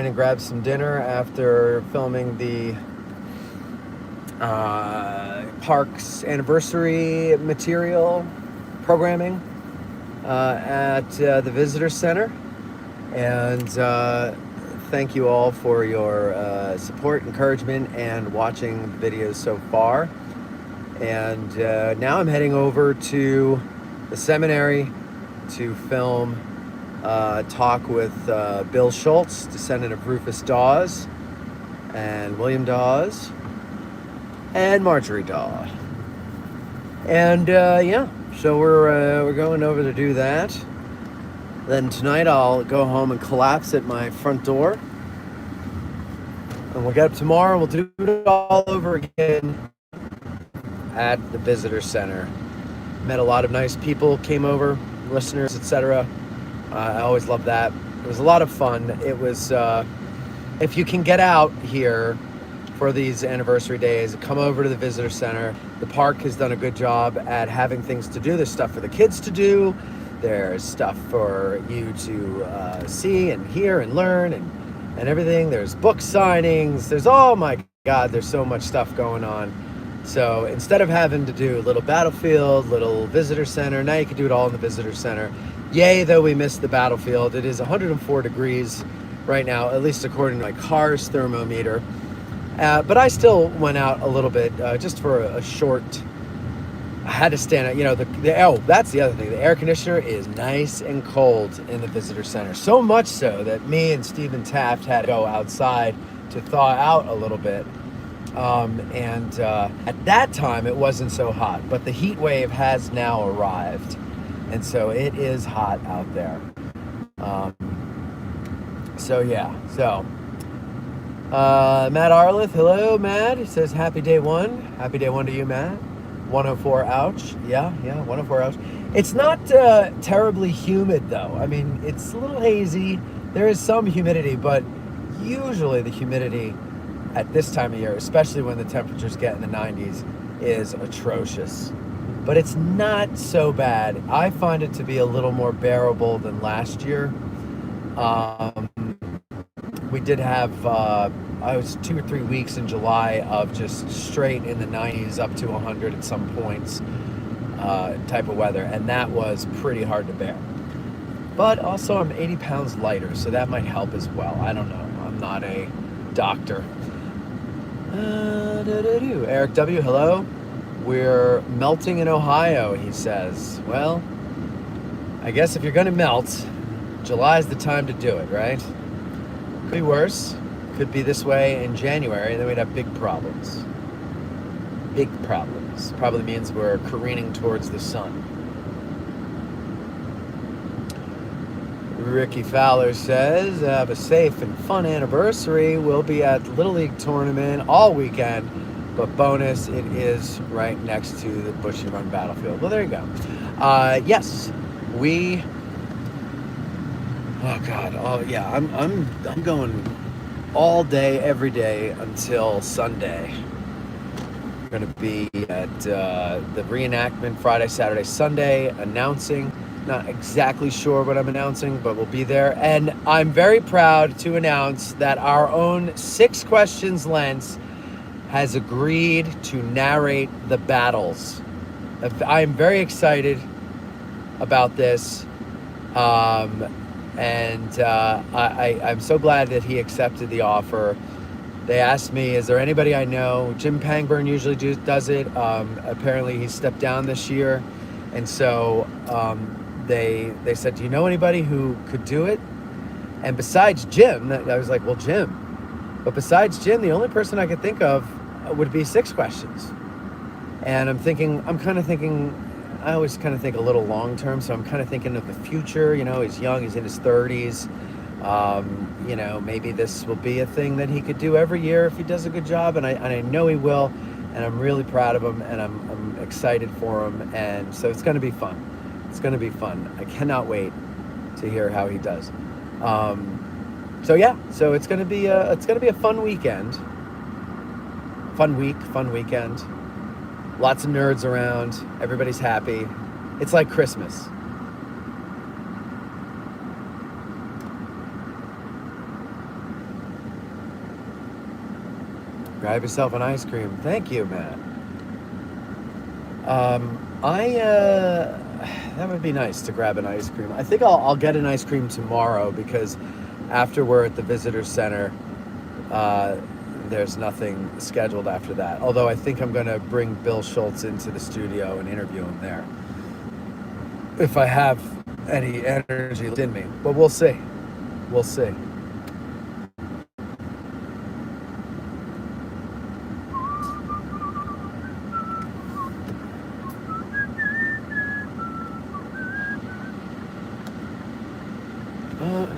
and grab some dinner after filming the park's anniversary material programming at the visitor center. And thank you all for your support, encouragement, and watching the videos so far. And now I'm heading over to the seminary to film talk with Bill Schultz, descendant of Rufus Dawes, and William Dawes, and Marjorie Daw. And yeah, so we're going over to do that. Then tonight I'll go home and collapse at my front door. And we'll get up tomorrow and we'll do it all over again at the visitor center. Met a lot of nice people, came over, listeners, etc. I always love that. It was a lot of fun. It was, if you can get out here for these anniversary days, come over to the visitor center. The park has done a good job at having things to do. There's stuff for the kids to do. There's stuff for you to see and hear and learn and everything. There's book signings. There's, oh my God, there's so much stuff going on. So instead of having to do little battlefield, little visitor center, now you can do it all in the visitor center. Yay, though we missed the battlefield. It is 104 degrees right now, at least according to my car's thermometer. But I still went out a little bit just for a short. I had to stand out. You know, oh, that's the other thing. The air conditioner is nice and cold in the visitor center. So much so that me and Stephen Taft had to go outside to thaw out a little bit. And at that time, it wasn't so hot. But the heat wave has now arrived. And so it is hot out there. So, yeah. So, Matt Arlith, hello, Matt. He says, happy day one. Happy day one to you, Matt. 104, ouch. Yeah, 104, ouch. It's not terribly humid, though. I mean, it's a little hazy. There is some humidity, but usually the humidity at this time of year, especially when the temperatures get in the 90s, is atrocious. But it's not so bad. I find it to be a little more bearable than last year. We did have, I was 2 or 3 weeks in July of just straight in the 90s up to 100 at some points type of weather. And that was pretty hard to bear. But also I'm 80 pounds lighter, so that might help as well. I don't know. I'm not a doctor. Eric W., hello. We're melting in Ohio, he says. Well, I guess if you're going to melt, July's the time to do it, right? Could be worse. Could be this way in January, and then we'd have big problems. Big problems. Probably means we're careening towards the sun. Ricky Fowler says, have a safe and fun anniversary. We'll be at the Little League tournament all weekend, but bonus, it is right next to the Bushy Run battlefield. Well, there you go. Yes, we. Oh God. Oh yeah. I'm going all day, every day until Sunday. We're gonna be at the reenactment Friday, Saturday, Sunday, announcing. Not exactly sure what I'm announcing, but we'll be there. And I'm very proud to announce that our own 6 Questions Lens has agreed to narrate the battles. I'm very excited about this. And I'm so glad that he accepted the offer. They asked me, is there anybody I know? Jim Pangburn usually does it. Apparently he stepped down this year. And so they said, do you know anybody who could do it? And besides Jim, I was like, well, Jim. But besides Jim, the only person I could think of would be 6 Questions. And I always kind of think a little long term, so I'm kind of thinking of the future. You know, he's young, he's in his 30s. You know, maybe this will be a thing that he could do every year if he does a good job, and I know he will, and I'm really proud of him, and I'm excited for him, and so it's going to be fun. It's going to be fun. I cannot wait to hear how he does. So yeah, so it's going to be a fun weekend. Fun week, fun weekend. Lots of nerds around. Everybody's happy. It's like Christmas. Grab yourself an ice cream. Thank you, Matt. That would be nice to grab an ice cream. I think I'll get an ice cream tomorrow because after we're at the visitor center, there's nothing scheduled after that. Although I think I'm going to bring Bill Schultz into the studio and interview him there. If I have any energy in me. But we'll see. We'll see.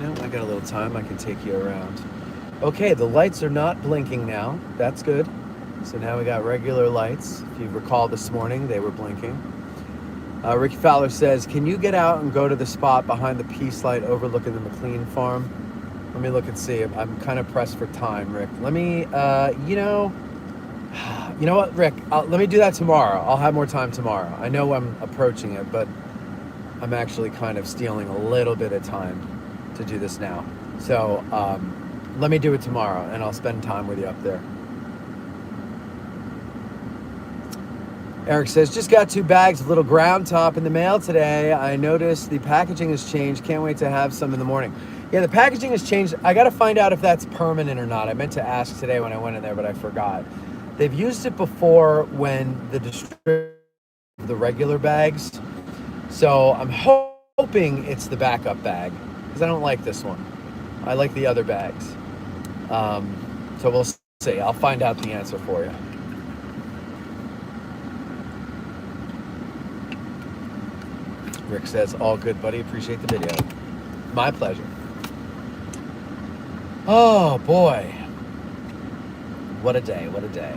No, I got a little time. I can take you around. Okay, the lights are not blinking now. That's good. So now we got regular lights. If you recall this morning, they were blinking. Ricky Fowler says, can you get out and go to the spot behind the Peace Light overlooking the McLean farm? Let me look and see. I'm kind of pressed for time, Rick. Let me, you know what, Rick? Let me do that tomorrow. I'll have more time tomorrow. I know I'm approaching it, but I'm actually kind of stealing a little bit of time to do this now. So let me do it tomorrow, and I'll spend time with you up there. Eric says, just got 2 bags of little ground top in the mail today. I noticed the packaging has changed. Can't wait to have some in the morning. Yeah, the packaging has changed. I got to find out if that's permanent or not. I meant to ask today when I went in there, but I forgot. They've used it before when the distributor the regular bags. So I'm hoping it's the backup bag because I don't like this one. I like the other bags. So we'll see. I'll find out the answer for you. Rick says, all good, buddy. Appreciate the video. My pleasure. Oh, boy. What a day. What a day.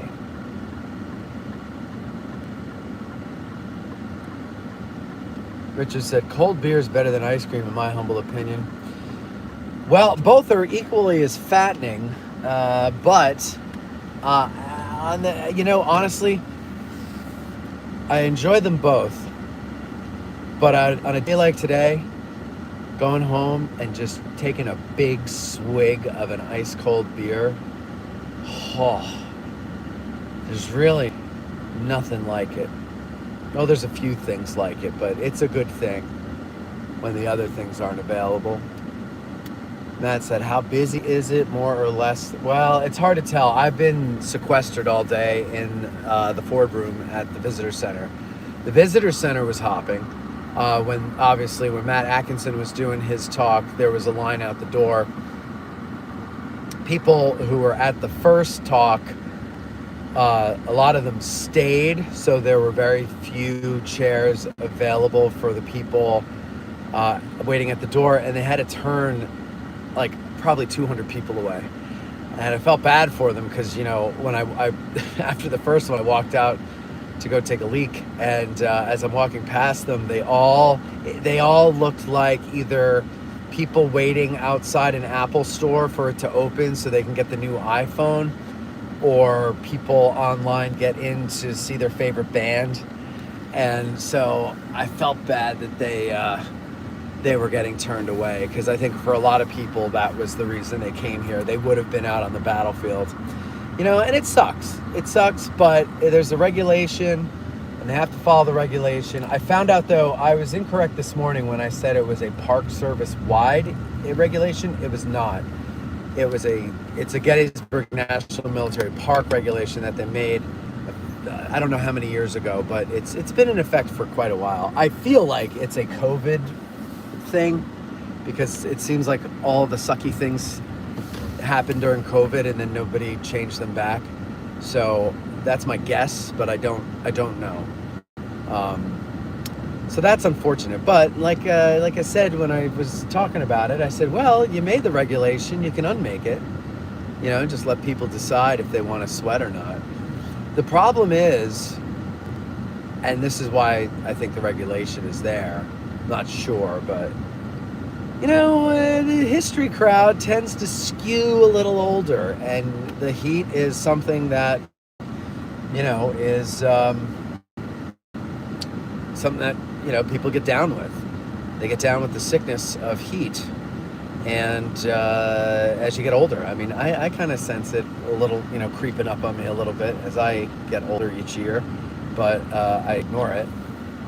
Richard said, cold beer is better than ice cream, in my humble opinion. Well, both are equally as fattening, but honestly, I enjoy them both. But on a day like today, going home and just taking a big swig of an ice cold beer, there's really nothing like it. Oh, there's a few things like it, but it's a good thing when the other things aren't available. Matt said, how busy is it, more or less? Well, it's hard to tell. I've been sequestered all day in the Ford room at the visitor center. The visitor center was hopping. When Matt Atkinson was doing his talk, there was a line out the door. People who were at the first talk, a lot of them stayed, so there were very few chairs available for the people waiting at the door, and they had to turn like probably 200 people away. And I felt bad for them because, when I after the first one, I walked out to go take a leak, and as I'm walking past them, they all looked like either people waiting outside an Apple store for it to open so they can get the new iPhone, or people online get in to see their favorite band. And so I felt bad that they were getting turned away, because I think for a lot of people that was the reason they came here. They would have been out on the battlefield. And it sucks. It sucks, but there's a regulation, and they have to follow the regulation. I found out, though, I was incorrect this morning when I said it was a Park Service-wide regulation. It was not. It's a Gettysburg National Military Park regulation that they made, I don't know how many years ago, but it's been in effect for quite a while. I feel like it's a COVID thing, because it seems like all the sucky things happened during COVID and then nobody changed them back. So that's my guess, but I don't know. So that's unfortunate. But like I said when I was talking about it, I said, well, you made the regulation, you can unmake it. Just let people decide if they want to sweat or not. The problem is, and this is why I think the regulation is there, I'm not sure, but the history crowd tends to skew a little older, and the heat is something that, is something that, people get down with. They get down with the sickness of heat. And as you get older, I mean, I kind of sense it a little, creeping up on me a little bit as I get older each year, but I ignore it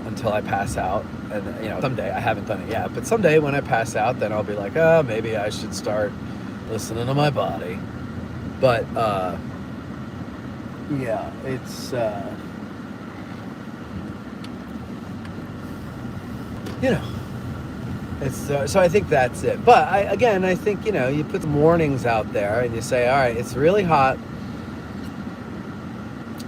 until I pass out. And, someday, I haven't done it yet, but someday when I pass out, then I'll be like, oh, maybe I should start listening to my body. But, yeah, it's, it's so I think that's it. But I think, you put the warnings out there and you say, all right, it's really hot.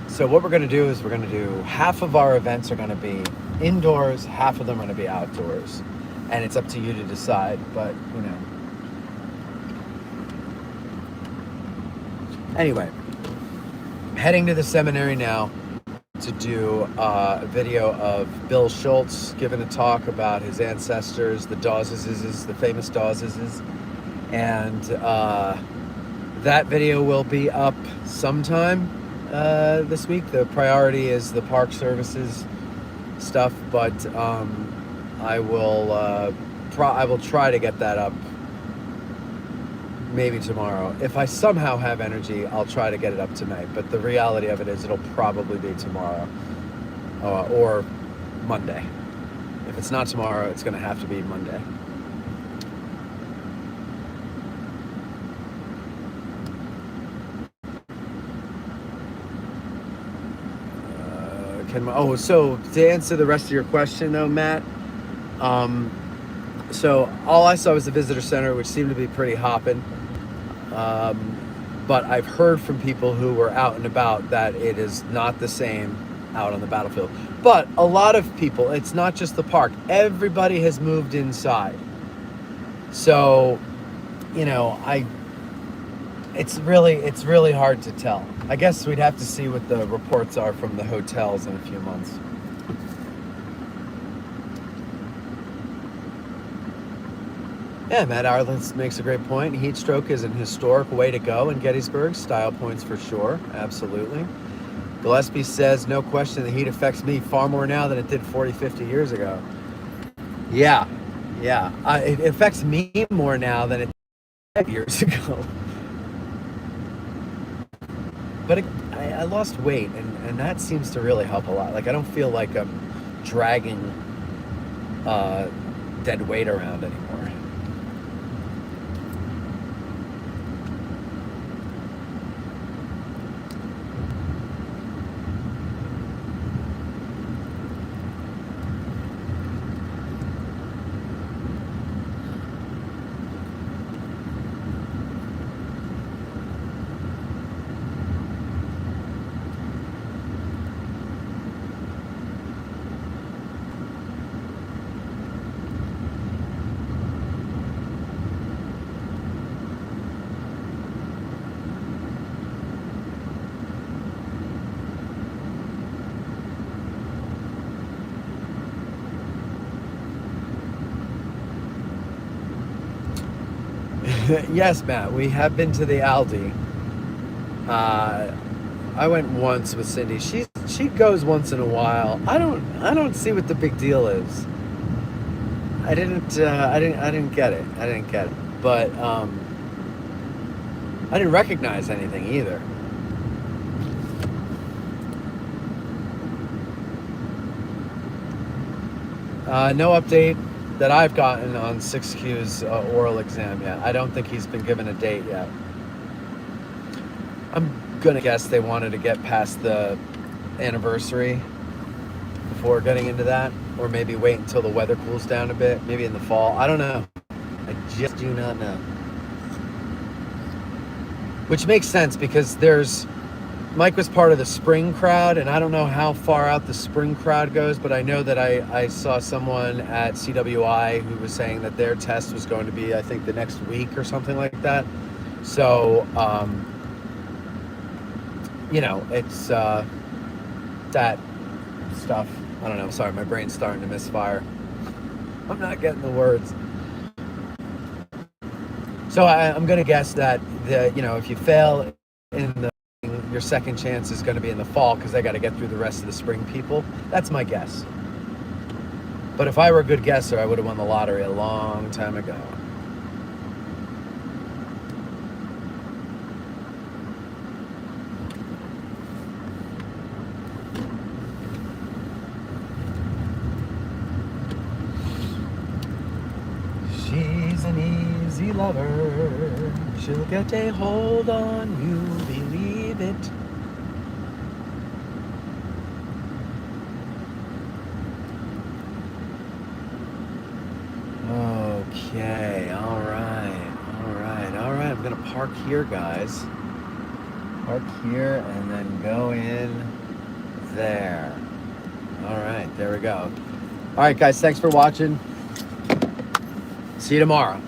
So what we're going to do is we're going to do half of our events are going to be indoors, half of them are going to be outdoors. And it's up to you to decide. But, anyway, heading to the seminary now to do a video of Bill Schultz giving a talk about his ancestors, the Daweses, the famous Daweses. And that video will be up sometime this week. The priority is the Park Services stuff, but I will try to get that up maybe tomorrow. If I somehow have energy, I'll try to get it up tonight. But the reality of it is it'll probably be tomorrow or Monday. If it's not tomorrow, it's going to have to be Monday. So to answer the rest of your question though, Matt, so all I saw was the visitor center, which seemed to be pretty hopping. But I've heard from people who were out and about that it is not the same out on the battlefield. But a lot of people, it's not just the park, everybody has moved inside. So, it's really hard to tell. I guess we'd have to see what the reports are from the hotels in a few months. Yeah, Matt Arliss makes a great point. Heat stroke is an historic way to go in Gettysburg. Style points for sure. Absolutely. Gillespie says, no question, the heat affects me far more now than it did 40, 50 years ago. Yeah. It affects me more now than it did 5 years ago. But I lost weight, and that seems to really help a lot. Like, I don't feel like I'm dragging dead weight around anymore. Yes, Matt, we have been to the Aldi. I went once with Cindy. She goes once in a while. I don't see what the big deal is. I didn't get it. But I didn't recognize anything either. No update that I've gotten on 6Q's oral exam yet. I don't think he's been given a date yet. I'm gonna guess they wanted to get past the anniversary before getting into that, or maybe wait until the weather cools down a bit, maybe in the fall. I don't know. I just do not know. Which makes sense because Mike was part of the spring crowd, and I don't know how far out the spring crowd goes, but I know that I saw someone at CWI who was saying that their test was going to be, I think, the next week or something like that. So, it's that stuff. I don't know. Sorry, my brain's starting to misfire. I'm not getting the words. So I'm going to guess that, if you fail in your second chance is going to be in the fall because they got to get through the rest of the spring people. That's my guess. But if I were a good guesser, I would have won the lottery a long time ago. an easy lover. She'll get a hold on you, believe it. Okay, all right. I'm gonna park here, guys. Park here and then go in there. All right, there we go. All right, guys, thanks for watching. See you tomorrow.